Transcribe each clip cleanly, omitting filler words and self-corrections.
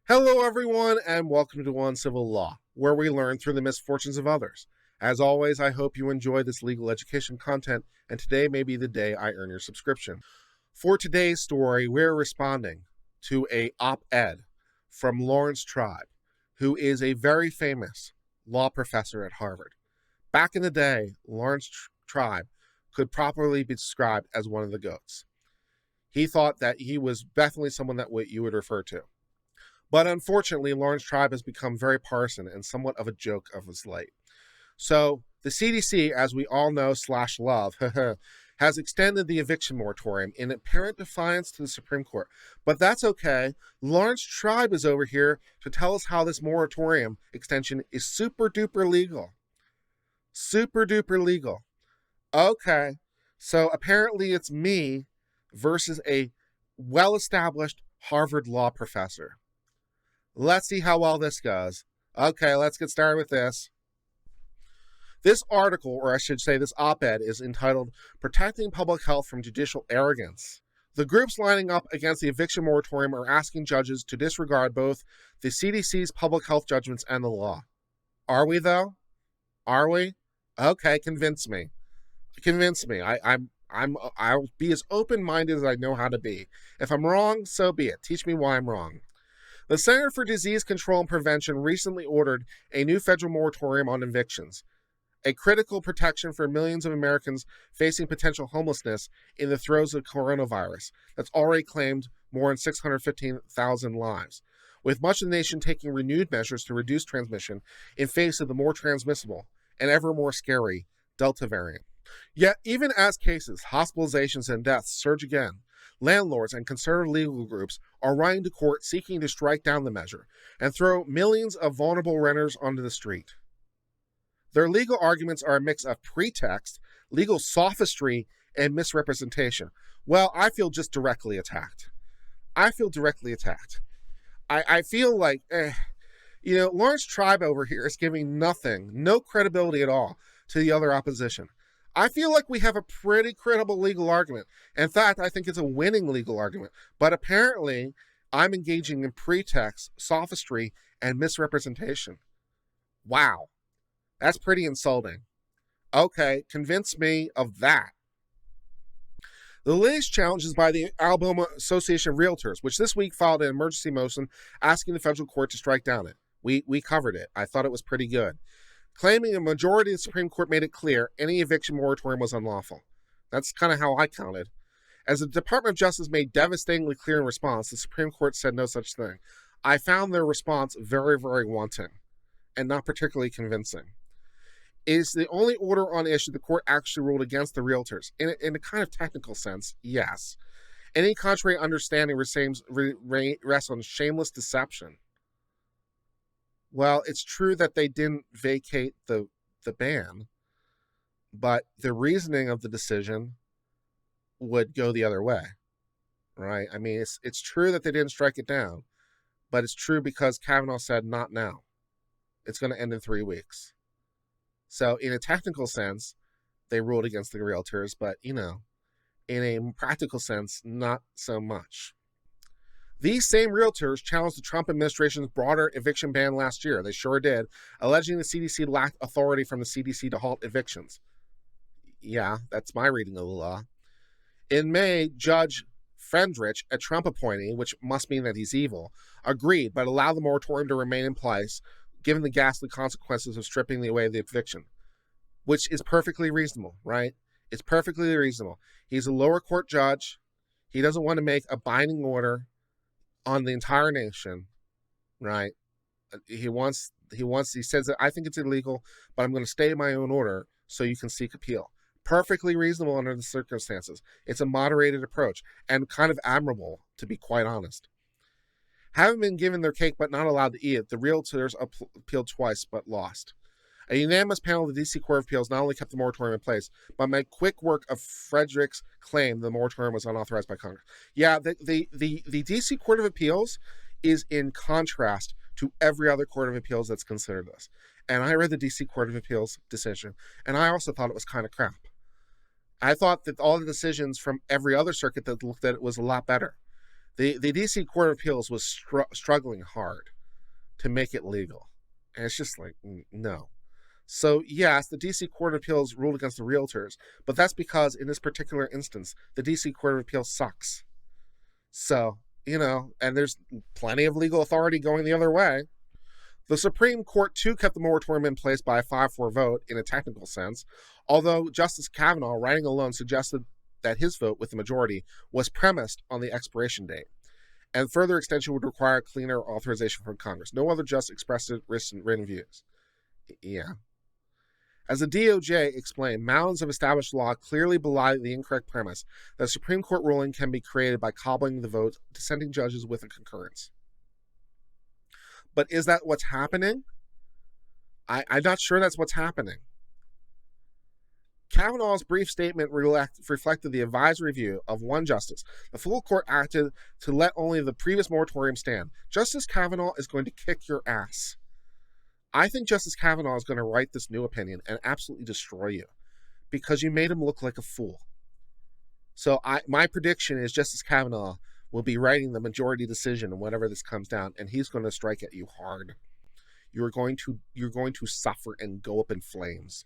Hello, everyone, and welcome to Uncivil Law, where we learn through the misfortunes of others. As always, I hope you enjoy this legal education content, and today may be the day I earn your subscription. For today's story, we're responding to a op-ed from Lawrence Tribe, who is a very famous law professor at Harvard. Back in the day, Lawrence Tribe could properly be described as one of the GOATs. He thought that he was definitely someone that you would refer to. But unfortunately, Lawrence Tribe has become very partisan and somewhat of a joke of his late. So the CDC, as we all know / love, has extended the eviction moratorium in apparent defiance to the Supreme Court. But that's okay. Lawrence Tribe is over here to tell us how this moratorium extension is super duper legal. Super duper legal. Okay, so apparently it's me versus a well-established Harvard law professor. Let's see how well this goes. Okay, let's get started with this. This article, or I should say this op-ed, is entitled Protecting Public Health from Judicial Arrogance. The groups lining up against the eviction moratorium are asking judges to disregard both the CDC's public health judgments and the law. Are we, though? Are we? Okay, convince me. Convince me. I'll be as open-minded as I know how to be. If I'm wrong, so be it. Teach me why I'm wrong. The Center for Disease Control and Prevention recently ordered a new federal moratorium on evictions, a critical protection for millions of Americans facing potential homelessness in the throes of coronavirus that's already claimed more than 615,000 lives, with much of the nation taking renewed measures to reduce transmission in face of the more transmissible and ever more scary Delta variant. Yet, even as cases, hospitalizations, and deaths surge again, landlords and conservative legal groups are running to court seeking to strike down the measure and throw millions of vulnerable renters onto the street. Their legal arguments are a mix of pretext, legal sophistry, and misrepresentation. Well, I feel just directly attacked. I feel like, Lawrence Tribe over here is giving no credibility at all to the other opposition. I feel like we have a pretty credible legal argument. In fact, I think it's a winning legal argument. But apparently, I'm engaging in pretext, sophistry, and misrepresentation. Wow. That's pretty insulting. Okay, convince me of that. The latest challenge is by the Alabama Association of Realtors, which this week filed an emergency motion asking the federal court to strike down it. We covered it. I thought it was pretty good. Claiming a majority of the Supreme Court made it clear any eviction moratorium was unlawful. That's kind of how I counted. As the Department of Justice made devastatingly clear in response, the Supreme Court said no such thing. I found their response very, very wanting and not particularly convincing. It is the only order on the issue the court actually ruled against the realtors. In a kind of technical sense, yes. Any contrary understanding rests on shameless deception. Well, it's true that they didn't vacate the ban, but the reasoning of the decision would go the other way, right? I mean, it's true that they didn't strike it down, but it's true because Kavanaugh said not now. It's going to end in 3 weeks. So in a technical sense, they ruled against the realtors, but, in a practical sense, not so much. These same realtors challenged the Trump administration's broader eviction ban last year. They sure did, alleging the CDC lacked authority from the CDC to halt evictions. Yeah, that's my reading of the law. In May, Judge Friedrich, a Trump appointee, which must mean that he's evil, agreed, but allowed the moratorium to remain in place, given the ghastly consequences of stripping away the eviction, which is perfectly reasonable, right? It's perfectly reasonable. He's a lower court judge. He doesn't want to make a binding order on the entire nation, right? He says that I think it's illegal, but I'm going to stay in my own order so you can seek appeal. Perfectly reasonable under the circumstances. It's a moderated approach and kind of admirable, to be quite honest. Having been given their cake but not allowed to eat it, the realtors appealed twice but lost. A unanimous panel of the D.C. Court of Appeals not only kept the moratorium in place, but made quick work of Frederick's claim the moratorium was unauthorized by Congress. Yeah, the D.C. Court of Appeals is in contrast to every other Court of Appeals that's considered this. And I read the D.C. Court of Appeals decision, and I also thought it was kind of crap. I thought that all the decisions from every other circuit that looked at it was a lot better. The DC Court of Appeals was struggling hard to make it legal. And it's just like, no. So, yes, the DC Court of Appeals ruled against the Realtors, but that's because in this particular instance, the DC Court of Appeals sucks. So, and there's plenty of legal authority going the other way. The Supreme Court, too, kept the moratorium in place by a 5-4 vote in a technical sense, although Justice Kavanaugh, writing alone, suggested that his vote with the majority was premised on the expiration date, and further extension would require cleaner authorization from Congress. No other justice expressed written views. Yeah. As the DOJ explained, mounds of established law clearly belie the incorrect premise that a Supreme Court ruling can be created by cobbling the votes of dissenting judges with a concurrence. But is that what's happening? I'm not sure that's what's happening. Kavanaugh's brief statement reflected the advisory view of one justice. The full court acted to let only the previous moratorium stand. Justice Kavanaugh is going to kick your ass. I think Justice Kavanaugh is going to write this new opinion and absolutely destroy you because you made him look like a fool. So my prediction is Justice Kavanaugh will be writing the majority decision whenever this comes down, and he's going to strike at you hard. You're going to suffer and go up in flames.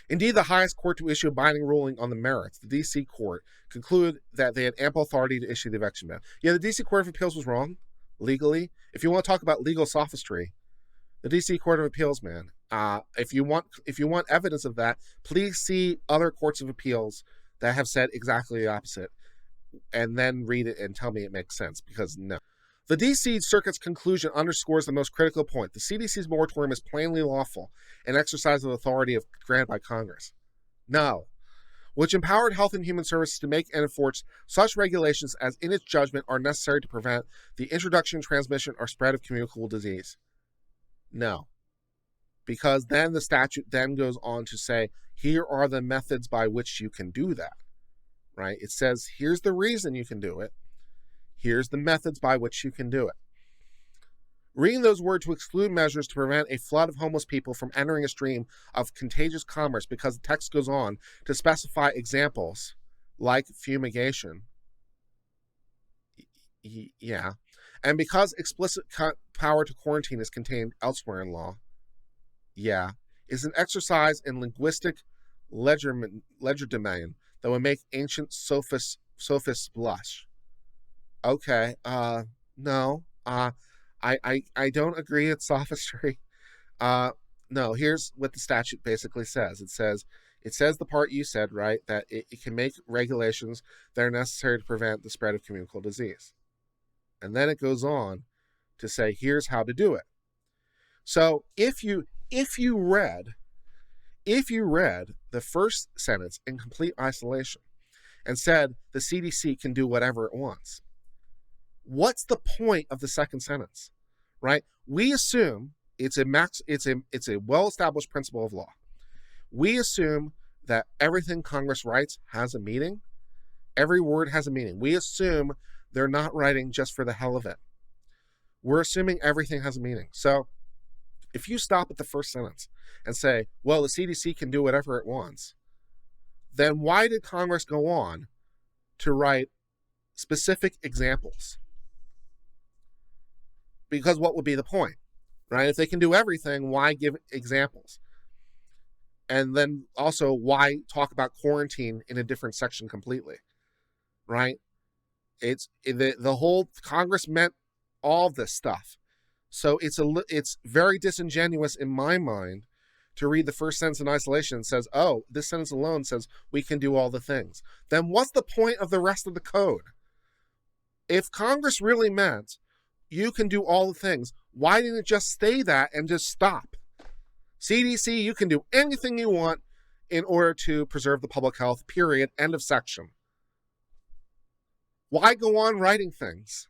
Indeed, the highest court to issue a binding ruling on the merits, the D.C. Court, concluded that they had ample authority to issue the eviction ban. Yeah, the D.C. Court of Appeals was wrong, legally. If you want to talk about legal sophistry, the D.C. Court of Appeals, man. If you want evidence of that, please see other courts of appeals that have said exactly the opposite, and then read it and tell me it makes sense, because no. The D.C. Circuit's conclusion underscores the most critical point. The CDC's moratorium is plainly lawful, an exercise of authority granted by Congress. No. Which empowered Health and Human Services to make and enforce such regulations as, in its judgment, are necessary to prevent the introduction, transmission, or spread of communicable disease. No. Because then the statute then goes on to say, here are the methods by which you can do that. Right? It says, here's the reason you can do it. Here's the methods by which you can do it. Reading those words to exclude measures to prevent a flood of homeless people from entering a stream of contagious commerce, because the text goes on to specify examples like fumigation. Yeah. And because explicit power to quarantine is contained elsewhere in law. Yeah. Is an exercise in linguistic legerdemain that would make ancient sophists blush. Okay, no, I don't agree it's sophistry. No, here's what the statute basically says. It says the part you said, right, that it can make regulations that are necessary to prevent the spread of communicable disease. And then it goes on to say, here's how to do it. So if you read the first sentence in complete isolation and said the CDC can do whatever it wants, what's the point of the second sentence, right? We assume it's a well-established principle of law. We assume that everything Congress writes has a meaning. Every word has a meaning. We assume they're not writing just for the hell of it. We're assuming everything has a meaning. So if you stop at the first sentence and say, well, the CDC can do whatever it wants, then why did Congress go on to write specific examples? Because what would be the point, right? If they can do everything, why give examples? And then also, why talk about quarantine in a different section completely, right? It's the whole Congress meant all this stuff. So it's very disingenuous in my mind to read the first sentence in isolation and says, oh, this sentence alone says we can do all the things. Then what's the point of the rest of the code? If Congress really meant you can do all the things, why didn't it just say that and just stop? CDC, you can do anything you want in order to preserve the public health, period, end of section. Why go on writing things?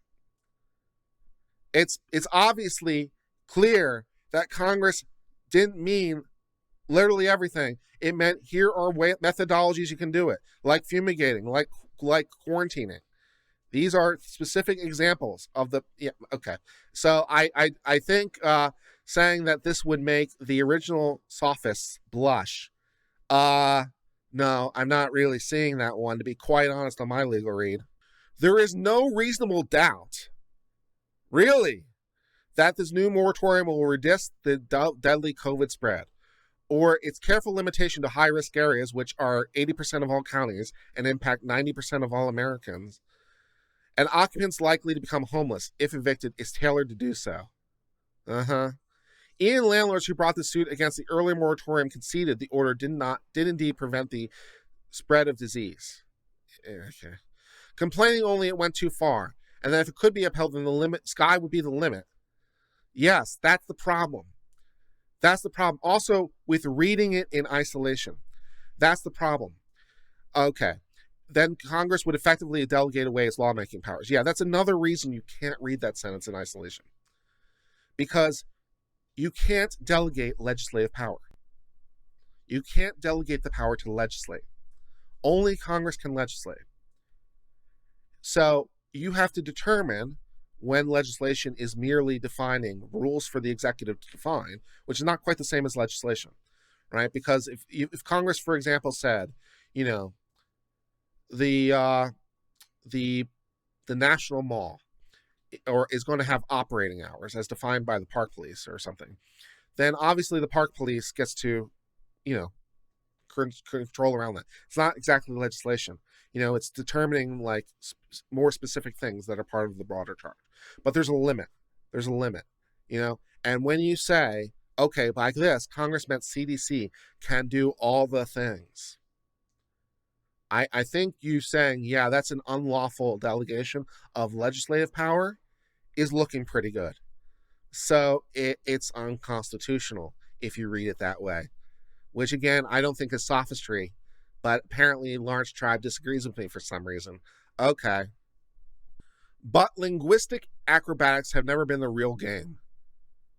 It's obviously clear that Congress didn't mean literally everything. It meant here are methodologies you can do it, like fumigating, like quarantining. These are specific examples of the, yeah, okay. So I think saying that this would make the original sophists blush, no, I'm not really seeing that one, to be quite honest, on my legal read. There is no reasonable doubt, really, that this new moratorium will reduce the deadly COVID spread, or its careful limitation to high-risk areas, which are 80% of all counties and impact 90% of all Americans, and occupants likely to become homeless if evicted is tailored to do so. Even landlords who brought the suit against the earlier moratorium conceded the order did indeed prevent the spread of disease. Okay. Complaining only it went too far, and that if it could be upheld, then the sky would be the limit. Yes, that's the problem. That's the problem. Also, with reading it in isolation. That's the problem. Okay. Then Congress would effectively delegate away its lawmaking powers. Yeah, that's another reason you can't read that sentence in isolation. Because you can't delegate legislative power. You can't delegate the power to legislate. Only Congress can legislate. So you have to determine when legislation is merely defining rules for the executive to define, which is not quite the same as legislation, right? Because if Congress, for example, said, the National Mall or is going to have operating hours as defined by the park police or something, then obviously the park police gets to, control around that. It's not exactly legislation. It's determining like more specific things that are part of the broader chart. But there's a limit. And when you say, okay, like this, Congress meant CDC can do all the things. I think you saying, yeah, that's an unlawful delegation of legislative power is looking pretty good. So it's unconstitutional if you read it that way, which again, I don't think is sophistry, but apparently Lawrence Tribe disagrees with me for some reason. Okay. But linguistic acrobatics have never been the real game.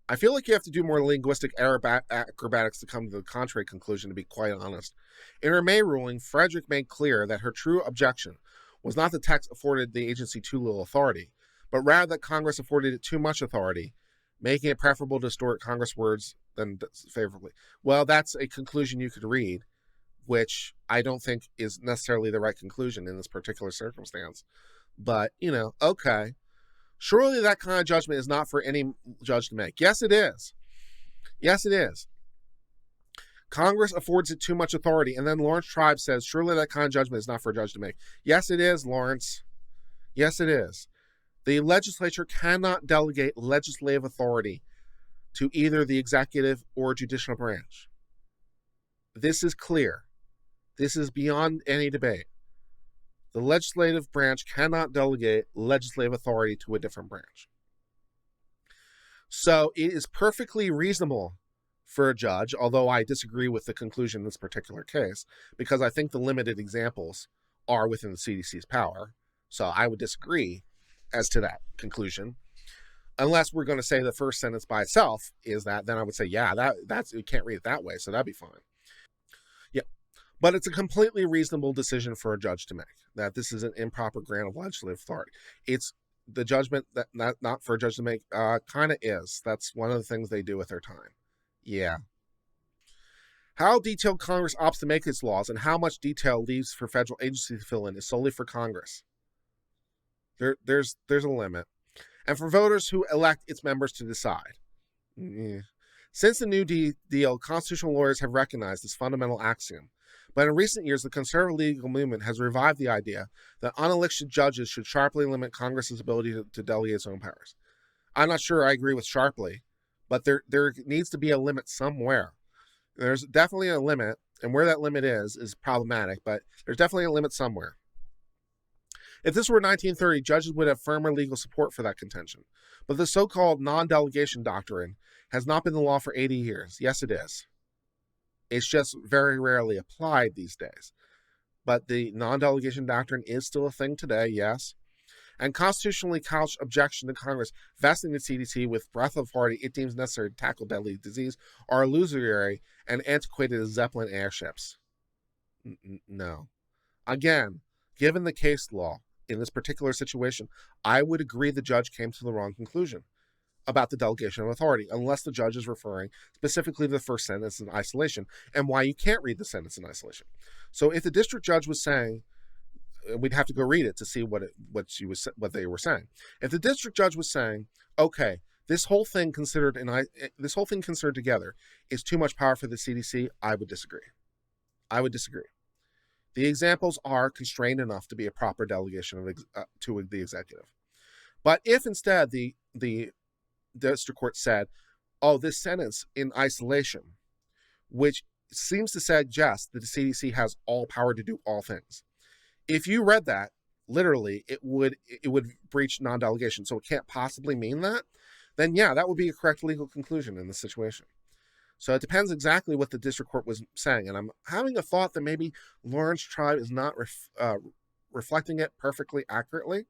I feel like you have to do more linguistic acrobatics to come to the contrary conclusion, to be quite honest. In her May ruling, Frederick made clear that her true objection was not the text afforded the agency too little authority, but rather that Congress afforded it too much authority, making it preferable to distort Congress words than favorably. Well, that's a conclusion you could read, which I don't think is necessarily the right conclusion in this particular circumstance. But, okay. Surely that kind of judgment is not for any judge to make. Yes, it is. Yes, it is. Congress affords it too much authority. And then Lawrence Tribe says, surely that kind of judgment is not for a judge to make. Yes, it is, Lawrence. Yes, it is. The legislature cannot delegate legislative authority to either the executive or judicial branch. This is clear. This is beyond any debate. The legislative branch cannot delegate legislative authority to a different branch. So it is perfectly reasonable for a judge, although I disagree with the conclusion in this particular case, because I think the limited examples are within the CDC's power. So I would disagree as to that conclusion. Unless we're going to say the first sentence by itself is that, then I would say, yeah, that's you can't read it that way, so that'd be fine. Yeah. But it's a completely reasonable decision for a judge to make, that this is an improper grant of legislative authority. It's the judgment that not for a judge to make kind of is. That's one of the things they do with their time. Yeah. How detailed Congress opts to make its laws and how much detail leaves for federal agencies to fill in is solely for Congress. There's a limit. And for voters who elect its members to decide. Yeah. Since the New Deal, constitutional lawyers have recognized this fundamental axiom. But in recent years, the conservative legal movement has revived the idea that unelected judges should sharply limit Congress's ability to delegate its own powers. I'm not sure I agree with sharply, but there needs to be a limit somewhere. There's definitely a limit, and where that limit is problematic, but there's definitely a limit somewhere. If this were 1930, judges would have firmer legal support for that contention. But the so-called non-delegation doctrine has not been the law for 80 years. Yes, it is. It's just very rarely applied these days. But the non-delegation doctrine is still a thing today, yes. And constitutionally couched objection to Congress vesting the CDC with breadth of authority it deems necessary to tackle deadly disease are illusory and antiquated as Zeppelin airships. No. Again, given the case law in this particular situation, I would agree the judge came to the wrong conclusion about the delegation of authority, unless the judge is referring specifically to the first sentence in isolation, and why you can't read the sentence in isolation. So if the district judge was saying, we'd have to go read it to see what they were saying. If the district judge was saying, okay, this whole thing considered together is too much power for the CDC, I would disagree. The examples are constrained enough to be a proper delegation to the executive. But if instead the district court said, oh, this sentence in isolation, which seems to suggest that the CDC has all power to do all things, if you read that literally, it would breach non-delegation. So it can't possibly mean that. Then yeah, that would be a correct legal conclusion in this situation. So it depends exactly what the district court was saying. And I'm having a thought that maybe Lawrence Tribe is not reflecting it perfectly accurately.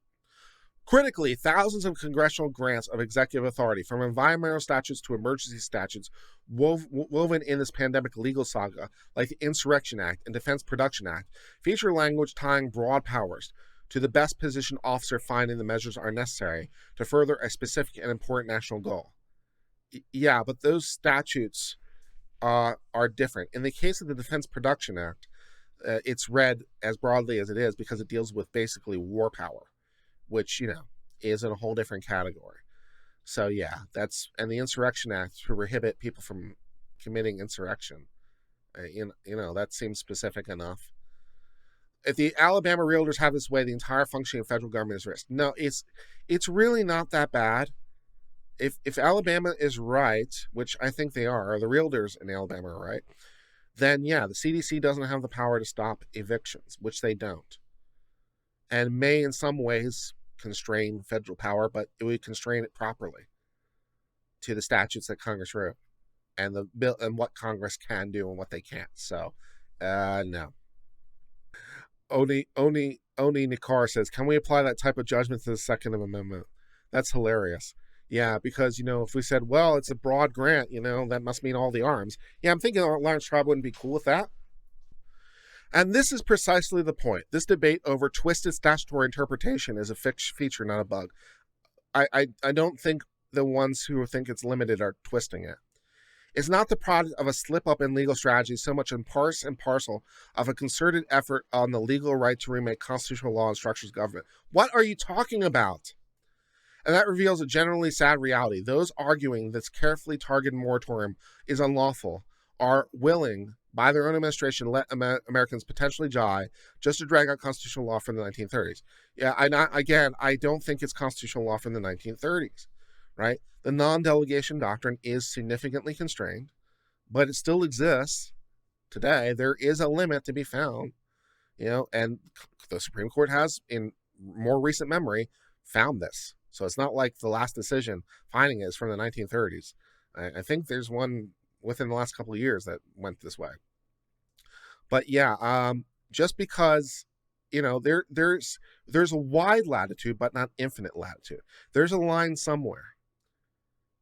Critically, thousands of congressional grants of executive authority, from environmental statutes to emergency statutes, woven in this pandemic legal saga, like the Insurrection Act and Defense Production Act, feature language tying broad powers to the best positioned officer finding the measures are necessary to further a specific and important national goal. Yeah, but those statutes are different. In the case of the Defense Production Act, it's read as broadly as it is because it deals with basically war power, which, is in a whole different category. So yeah, and the Insurrection Act to prohibit people from committing insurrection. That seems specific enough. If the Alabama Realtors have this way, the entire functioning of federal government is risked. No, it's really not that bad. If Alabama is right, which I think they are, or the Realtors in Alabama are right, then yeah, the CDC doesn't have the power to stop evictions, which they don't. And may in some ways constrain federal power, but it would constrain it properly to the statutes that Congress wrote and the bill and what Congress can do and what they can't. So, no. Oni Nikar says, can we apply that type of judgment to the Second Amendment? That's hilarious. Yeah, because, if we said, well, it's a broad grant, that must mean all the arms. Yeah, I'm thinking Lawrence Tribe wouldn't be cool with that. And this is precisely the point. This debate over twisted statutory interpretation is a feature, not a bug. I don't think the ones who think it's limited are twisting it. It's not the product of a slip-up in legal strategy so much in part and parcel of a concerted effort on the legal right to remake constitutional law and structures of government. What are you talking about? And that reveals a generally sad reality. Those arguing this carefully targeted moratorium is unlawful are willing, by their own administration, to let Americans potentially die just to drag out constitutional law from the 1930s. Yeah, I don't think it's constitutional law from the 1930s, right? The non-delegation doctrine is significantly constrained, but it still exists today. There is a limit to be found, and the Supreme Court has, in more recent memory, found this. So it's not like the last decision finding it is from the 1930s. I think there's one within the last couple of years that went this way. But yeah, just because, there's a wide latitude, but not infinite latitude. There's a line somewhere.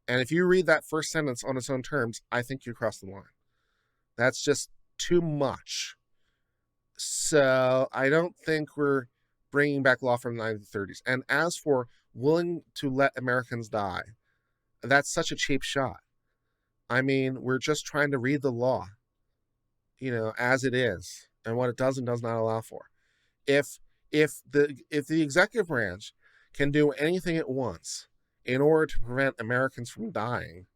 And if you read that first sentence on its own terms, I think you cross the line. That's just too much. So I don't think we're bringing back law from the 1930s. And as for willing to let Americans die, that's such a cheap shot. I mean, we're just trying to read the law, as it is and what it does and does not allow for. If the executive branch can do anything it wants in order to prevent Americans from dying,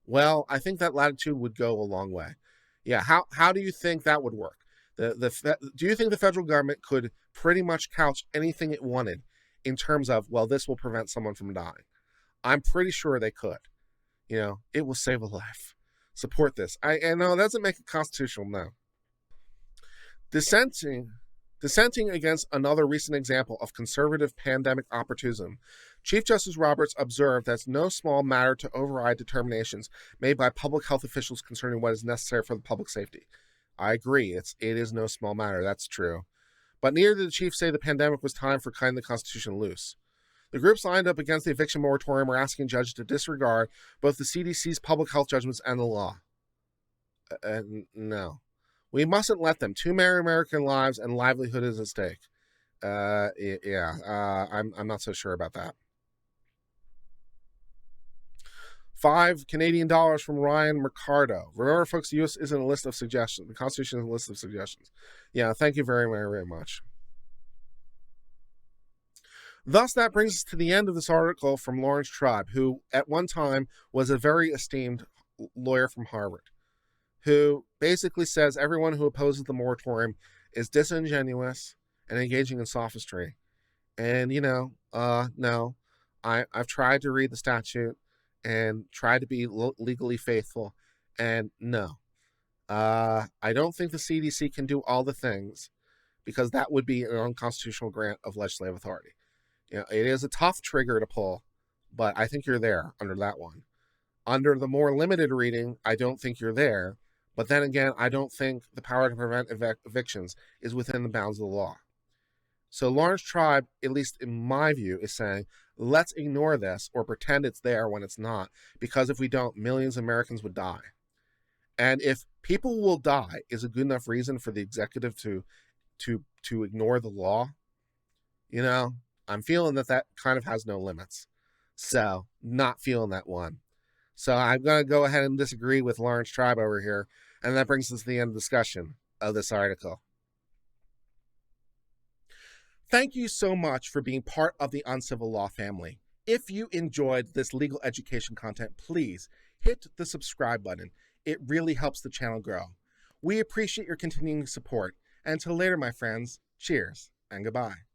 well, I think that latitude would go a long way. Yeah, how do you think that would work? Do you think the federal government could pretty much couch anything it wanted in terms of, well, this will prevent someone from dying? I'm pretty sure they could. It will save a life. Support this. I know it doesn't make it constitutional, no. Dissenting against another recent example of conservative pandemic opportunism, Chief Justice Roberts observed that it's no small matter to override determinations made by public health officials concerning what is necessary for the public safety. I agree. It is no small matter. That's true. But neither did the chief say the pandemic was time for cutting the Constitution loose. The groups lined up against the eviction moratorium are asking judges to disregard both the CDC's public health judgments and the law. No. We mustn't let them. Too many American lives and livelihood is at stake. I'm not so sure about that. 5 Canadian dollars from Ryan Mercado. Remember, folks, the U.S. isn't a list of suggestions. The Constitution is a list of suggestions. Yeah, thank you very, very, very much. Thus, that brings us to the end of this article from Lawrence Tribe, who at one time was a very esteemed lawyer from Harvard, who basically says everyone who opposes the moratorium is disingenuous and engaging in sophistry. And, no, I've tried to read the statute and tried to be legally faithful, and no. I don't think the CDC can do all the things, because that would be an unconstitutional grant of legislative authority. It is a tough trigger to pull, but I think you're there under that one. Under the more limited reading, I don't think you're there. But then again, I don't think the power to prevent evictions is within the bounds of the law. So Lawrence Tribe, at least in my view, is saying, let's ignore this or pretend it's there when it's not, because if we don't, millions of Americans would die. And if people will die is a good enough reason for the executive to ignore the law, I'm feeling that kind of has no limits. So, not feeling that one. So I'm going to go ahead and disagree with Lawrence Tribe over here. And that brings us to the end of the discussion of this article. Thank you so much for being part of the Uncivil Law family. If you enjoyed this legal education content, please hit the subscribe button. It really helps the channel grow. We appreciate your continuing support. And until later, my friends, cheers and goodbye.